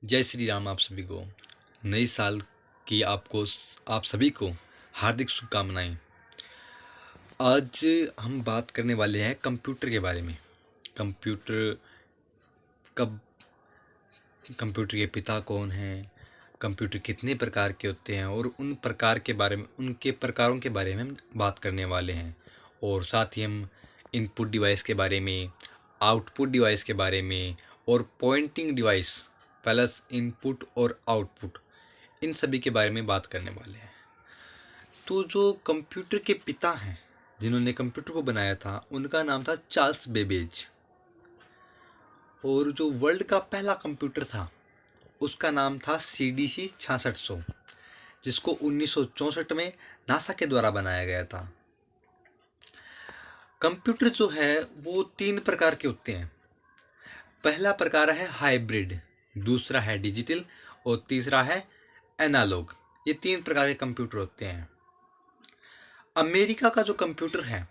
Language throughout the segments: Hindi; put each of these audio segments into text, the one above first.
जय श्री राम। आप सभी को नई साल की आप सभी को हार्दिक शुभकामनाएं। आज हम बात करने वाले हैं कंप्यूटर के बारे में। कंप्यूटर कब कंप्यूटर के पिता कौन हैं, कंप्यूटर कितने प्रकार के होते हैं और उनके प्रकारों के बारे में हम बात करने वाले हैं। और साथ ही हम इनपुट डिवाइस के बारे में, आउटपुट डिवाइस के बारे में और पॉइंटिंग डिवाइस प्लस इनपुट और आउटपुट, इन सभी के बारे में बात करने वाले हैं। तो जो कंप्यूटर के पिता हैं, जिन्होंने कंप्यूटर को बनाया था, उनका नाम था चार्ल्स बेबेज। और जो वर्ल्ड का पहला कंप्यूटर था उसका नाम था CDC 6600, जिसको 1964 में नासा के द्वारा बनाया गया था। कंप्यूटर जो है वो 3 प्रकार के होते हैं। पहला प्रकार है हाइब्रिड, दूसरा है डिजिटल और तीसरा है एनालॉग। ये 3 प्रकार के कंप्यूटर होते हैं। अमेरिका का जो कंप्यूटर है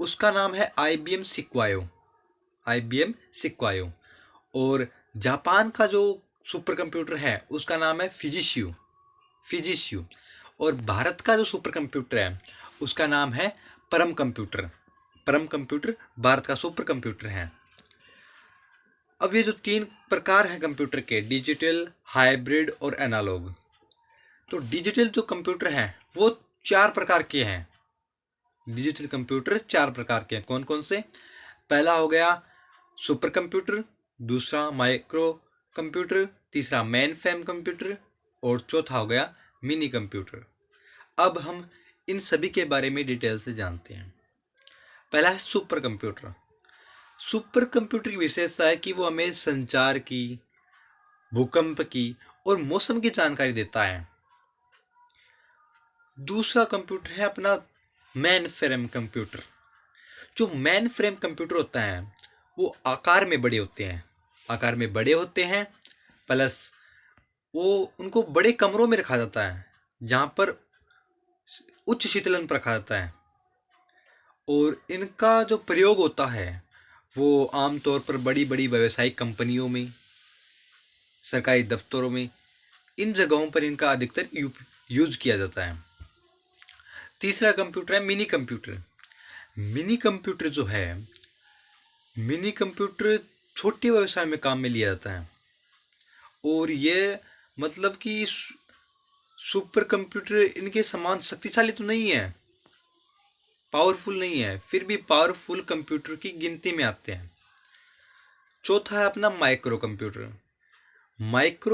उसका नाम है IBM सिक्वायो। और जापान का जो सुपर कंप्यूटर है उसका नाम है फिजिशियू। और भारत का जो सुपर कंप्यूटर है उसका नाम है परम कंप्यूटर भारत का सुपर कंप्यूटर है। अब ये जो 3 प्रकार हैं कंप्यूटर के, डिजिटल, हाइब्रिड और एनालॉग, तो डिजिटल जो कंप्यूटर हैं वो 4 प्रकार के हैं। डिजिटल कंप्यूटर 4 प्रकार के हैं। कौन कौन से? पहला हो गया सुपर कंप्यूटर, दूसरा माइक्रो कंप्यूटर, तीसरा मेन फ्रेम कंप्यूटर और चौथा हो गया मिनी कंप्यूटर। अब हम इन सभी के बारे में डिटेल से जानते हैं। पहला है सुपर कंप्यूटर। सुपर कंप्यूटर की विशेषता है कि वो हमें संचार की, भूकंप की और मौसम की जानकारी देता है। दूसरा कंप्यूटर है अपना मेन फ्रेम कंप्यूटर। जो मेन फ्रेम कंप्यूटर होता है वो आकार में बड़े होते हैं प्लस वो उनको बड़े कमरों में रखा जाता है जहाँ पर उच्च शीतलन पर रखा जाता है। और इनका जो प्रयोग होता है वो आमतौर पर बड़ी बड़ी व्यावसायिक कंपनियों में, सरकारी दफ्तरों में, इन जगहों पर इनका अधिकतर यूज किया जाता है। तीसरा कंप्यूटर है मिनी कंप्यूटर। मिनी कंप्यूटर छोटे व्यवसाय में काम में लिया जाता है। और ये मतलब कि सुपर कंप्यूटर इनके समान शक्तिशाली तो नहीं है, पावरफुल नहीं है, फिर भी पावरफुल कंप्यूटर की गिनती में आते हैं। चौथा है अपना माइक्रो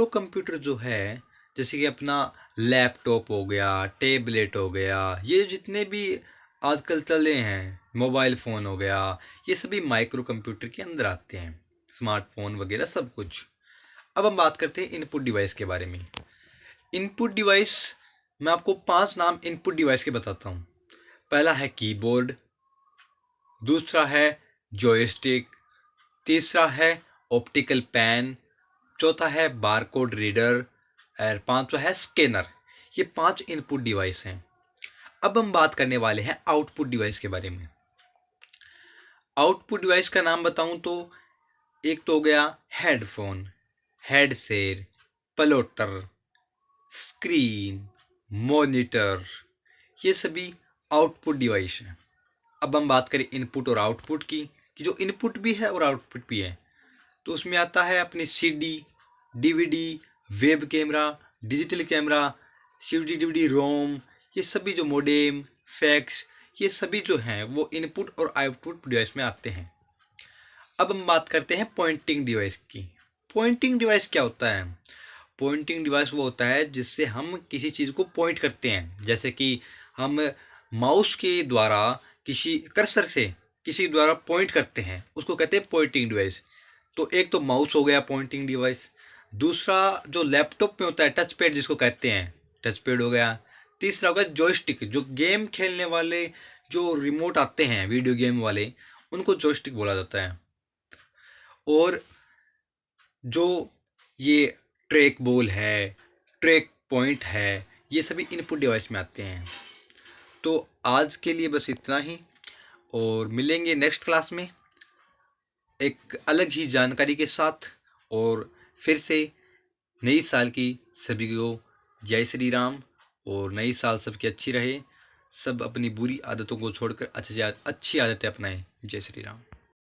कंप्यूटर जो है, जैसे कि अपना लैपटॉप हो गया, टेबलेट हो गया, ये जितने भी आजकल चले हैं, मोबाइल फ़ोन हो गया, ये सभी माइक्रो कंप्यूटर के अंदर आते हैं, स्मार्टफोन वगैरह सब कुछ। अब हम बात करते हैं इनपुट डिवाइस के बारे में। इनपुट डिवाइस, मैं आपको 5 नाम इनपुट डिवाइस के बताता हूँ। पहला है कीबोर्ड, दूसरा है जॉयस्टिक, तीसरा है ऑप्टिकल पेन, चौथा है बारकोड रीडर और पांचवा है स्कैनर। ये 5 इनपुट डिवाइस हैं। अब हम बात करने वाले हैं आउटपुट डिवाइस के बारे में। आउटपुट डिवाइस का नाम बताऊं तो एक तो हो गया headphone, headset, plotter, screen, monitor, ये सभी आउटपुट डिवाइस हैं। अब हम बात करें इनपुट और आउटपुट की, कि जो इनपुट भी है और आउटपुट भी है, तो उसमें आता है अपनी CD, DVD, web camera, digital camera, CD, DVD, रोम, ये सभी जो मोडेम, फैक्स, ये सभी जो हैं वो इनपुट और आउटपुट डिवाइस में आते हैं। अब हम बात करते हैं पॉइंटिंग डिवाइस की। पॉइंटिंग डिवाइस क्या होता है? पॉइंटिंग डिवाइस वो होता है जिससे हम किसी चीज़ को पॉइंट करते हैं, जैसे कि हम माउस के द्वारा किसी कर्सर से किसी द्वारा पॉइंट करते हैं, उसको कहते हैं पॉइंटिंग डिवाइस। तो एक तो माउस हो गया पॉइंटिंग डिवाइस, दूसरा जो लैपटॉप में होता है टच पैड जिसको कहते हैं, टच पैड हो गया, तीसरा हो गया जॉयस्टिक, जो गेम खेलने वाले जो रिमोट आते हैं वीडियो गेम वाले, उनको जॉयस्टिक बोला जाता है। और जो ये ट्रैक बॉल है, ट्रैक पॉइंट है, ये सभी इनपुट डिवाइस में आते हैं। तो आज के लिए बस इतना ही, और मिलेंगे नेक्स्ट क्लास में एक अलग ही जानकारी के साथ। और फिर से नई साल की सभी को जय श्री राम। और नई साल सबकी अच्छी रहे। सब अपनी बुरी आदतों को छोड़कर अच्छी आदतें अपनाएं। जय श्री राम।